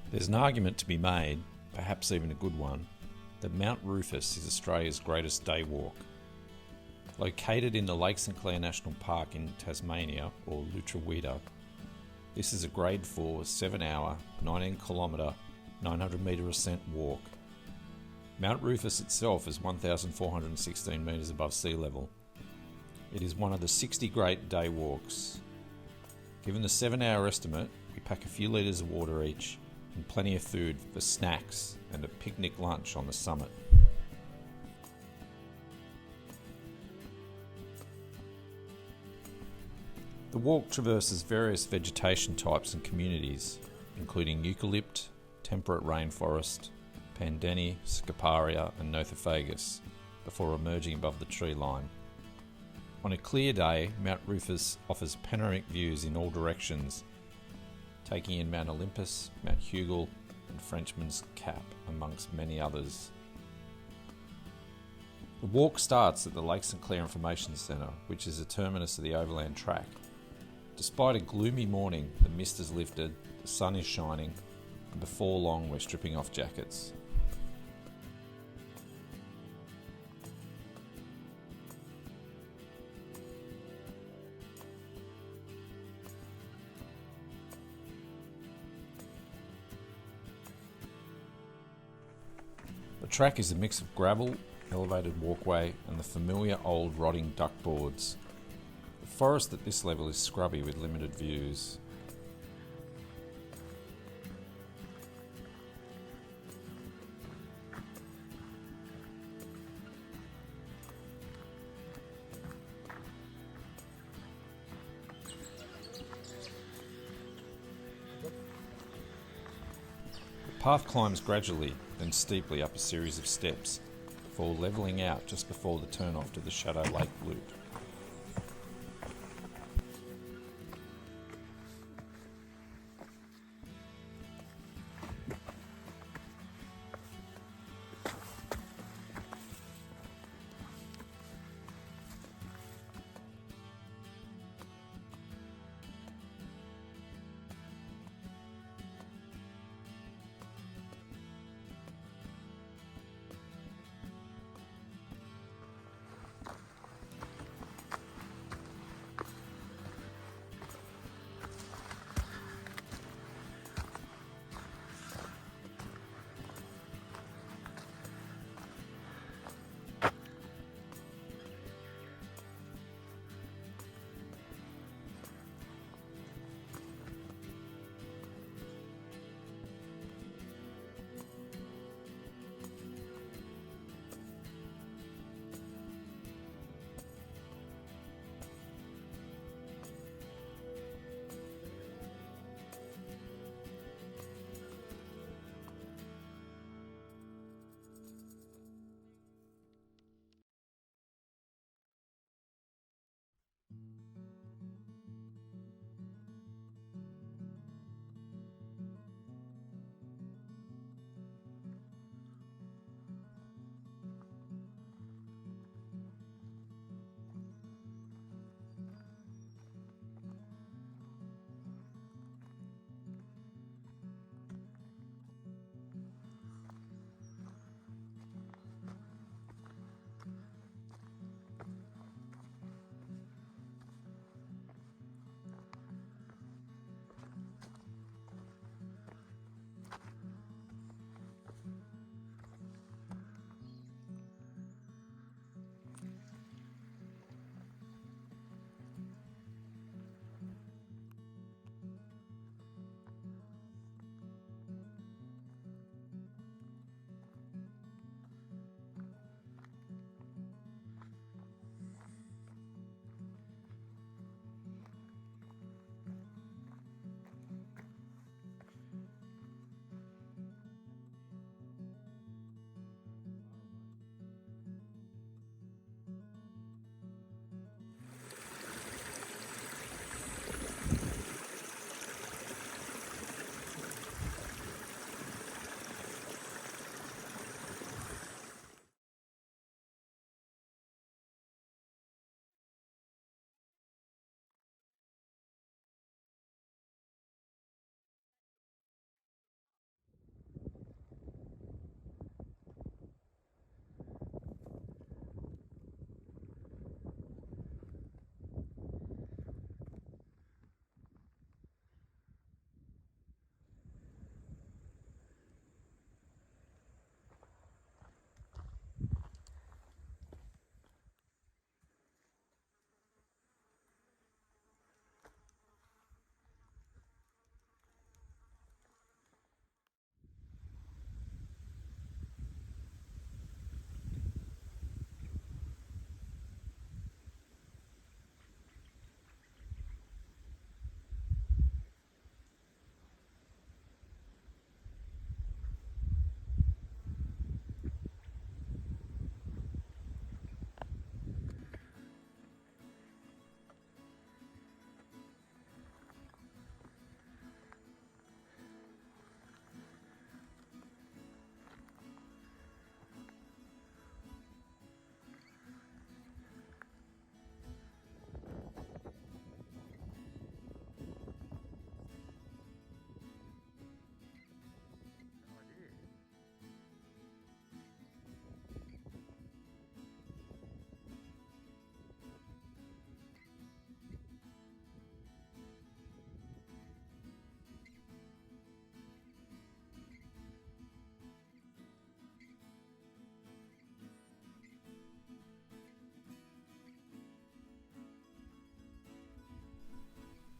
There's an argument to be made, perhaps even a good one, that Mt Rufus is Australia's greatest day walk. Located in the Lake St Clair National Park in Tasmania, or Lutruwita, this is a grade 4, 7-hour, 19km, 900 metre ascent walk. Mt Rufus itself is 1,416 metres above sea level. It is one of the 60 great day walks. Given the 7-hour estimate, we pack a few litres of water each and plenty of food for snacks and a picnic lunch on the summit. The walk traverses various vegetation types and communities, including eucalypt, temperate rainforest, pandeni, scoparia and nothofagus, before emerging above the tree line. On a clear day, Mt Rufus offers panoramic views in all directions, taking in Mount Olympus, Mount Hugel and Frenchman's Cap, amongst many others. The walk starts at the Lake St Clair Information Centre, which is the terminus of the overland track. Despite a gloomy morning, the mist has lifted, the sun is shining, and before long we're stripping off jackets. The track is a mix of gravel, elevated walkway and the familiar old rotting duck boards. The forest at this level is scrubby with limited views. The path climbs gradually, then steeply up a series of steps, before levelling out just before the turn-off to the Shadow Lake Loop.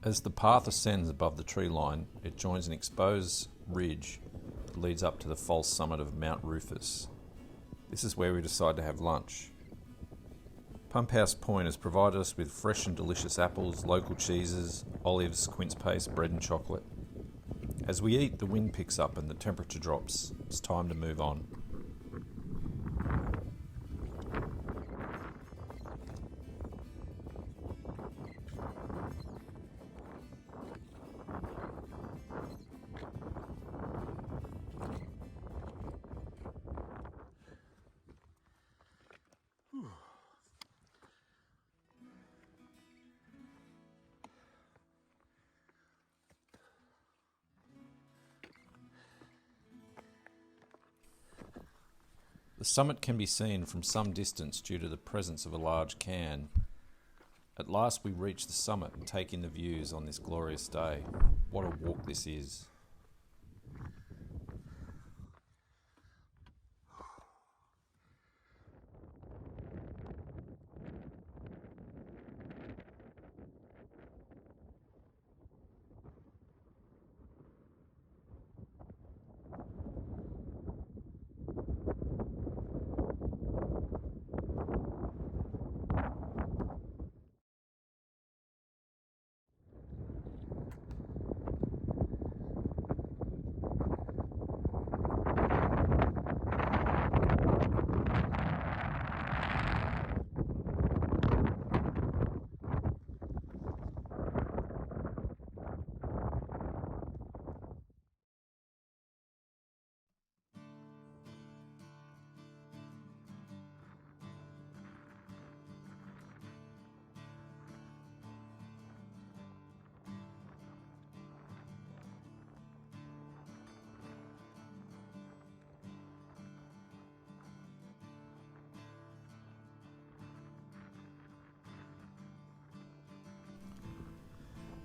As the path ascends above the tree line, it joins an exposed ridge that leads up to the false summit of Mt Rufus. This is where we decide to have lunch. Pump House Point has provided us with fresh and delicious apples, local cheeses, olives, quince paste, bread and chocolate. As we eat, the wind picks up and the temperature drops. It's time to move on. The summit can be seen from some distance due to the presence of a large cairn. At last we reach the summit and take in the views on this glorious day. What a walk this is.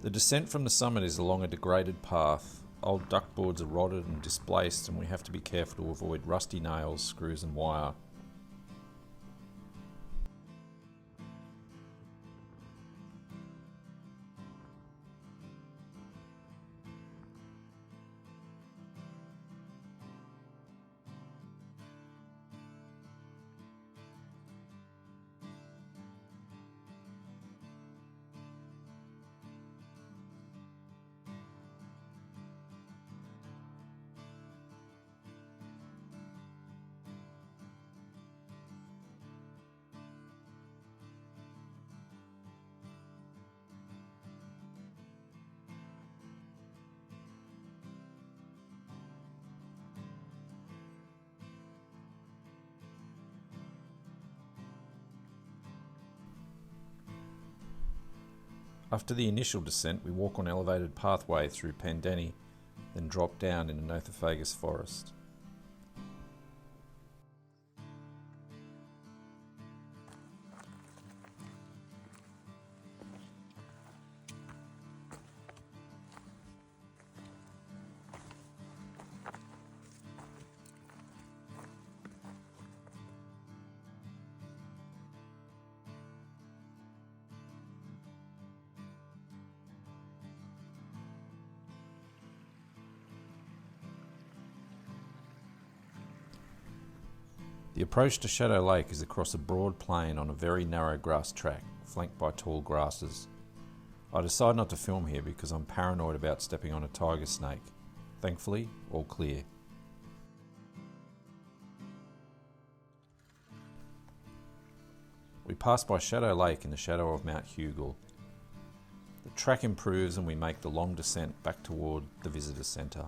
The descent from the summit is along a degraded path. Old duckboards are rotted and displaced, and we have to be careful to avoid rusty nails, screws and wire. After the initial descent, we walk on elevated pathway through Pandeni, then drop down into Nothofagus forest. The approach to Shadow Lake is across a broad plain on a very narrow grass track, flanked by tall grasses. I decide not to film here because I'm paranoid about stepping on a tiger snake. Thankfully, all clear. We pass by Shadow Lake in the shadow of Mount Hugel. The track improves and we make the long descent back toward the visitor centre.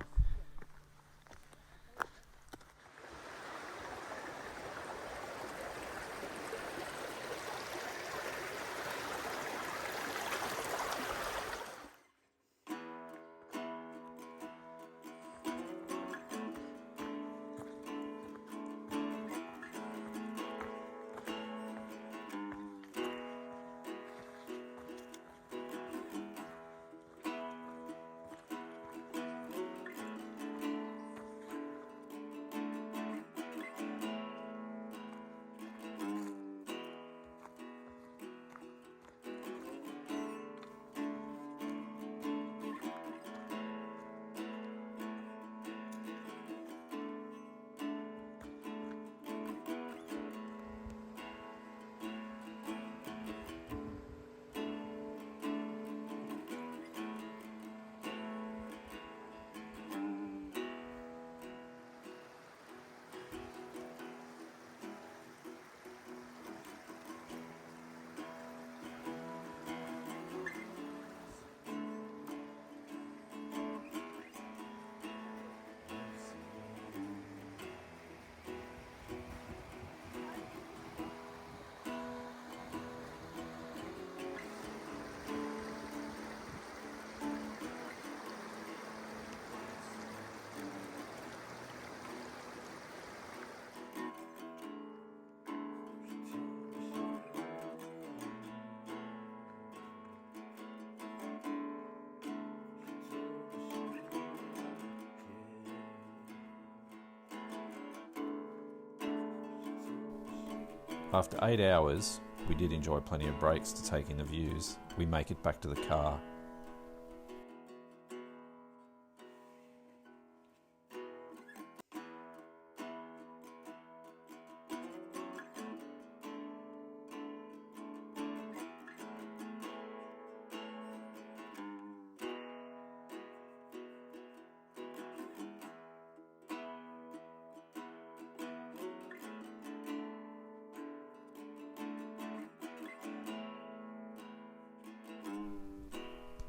After 8 hours, we did enjoy plenty of breaks to take in the views. We make it back to the car.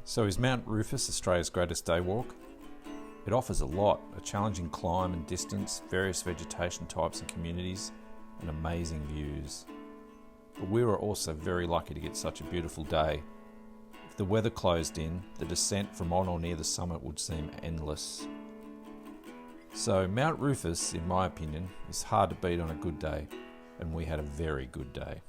So is Mt Rufus Australia's greatest day walk? It offers a lot, a challenging climb and distance, various vegetation types and communities, and amazing views. But we were also very lucky to get such a beautiful day. If the weather closed in, the descent from on or near the summit would seem endless. So Mt Rufus, in my opinion, is hard to beat on a good day, and we had a very good day.